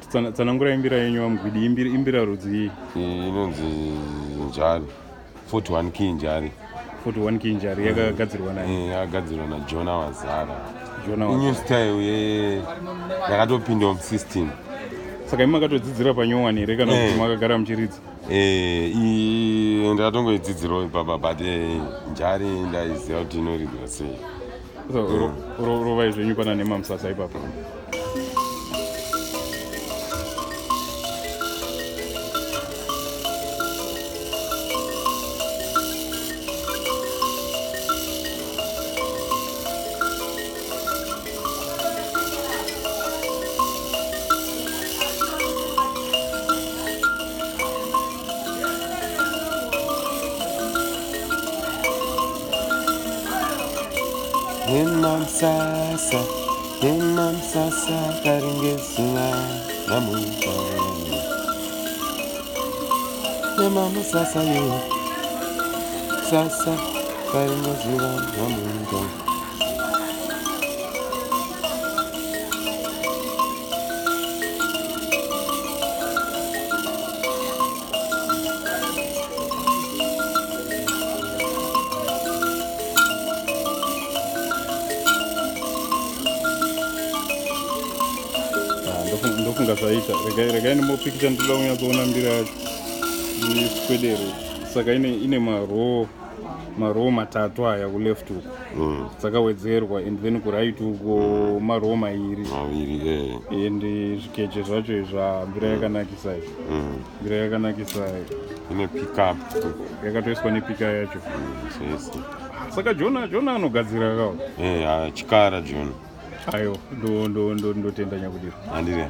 tsanangura imbira yenyu vamugwidi imbira rudzi inonzi njari 41 key njari 41 key njari yakagadzirwa nani? yakagadzirwa naJona Wazara. New style yakatopinda mu16. Saka imi makatodzidzira panyowani here kana kuti makagara muchiridza? Ndakatongoidzidzirawo ipapa but njari ndaiziva kuti inoridzwa sei. Rovai zvenyu pana nemamusasa ipapa? Nemamsasa karingezuva namuka. Nemamsasa yo sasa karingezuva namuka. Ndofunga zvaita regai nemopikita ndoda kunyatsoona mbira yacho ikwedero. Saka ine marow matatu aya kuleft uko dzakawedzerwa and then kuright uko marow maviri and zvikeche zvacho izva mbira yakanakisa mbira yakanakisa ine pickup yakatoiswa nepika yacho. Saka Jona anogadzira kawo chikara Jona. Ayo ndotenda nyakudiro. Andire.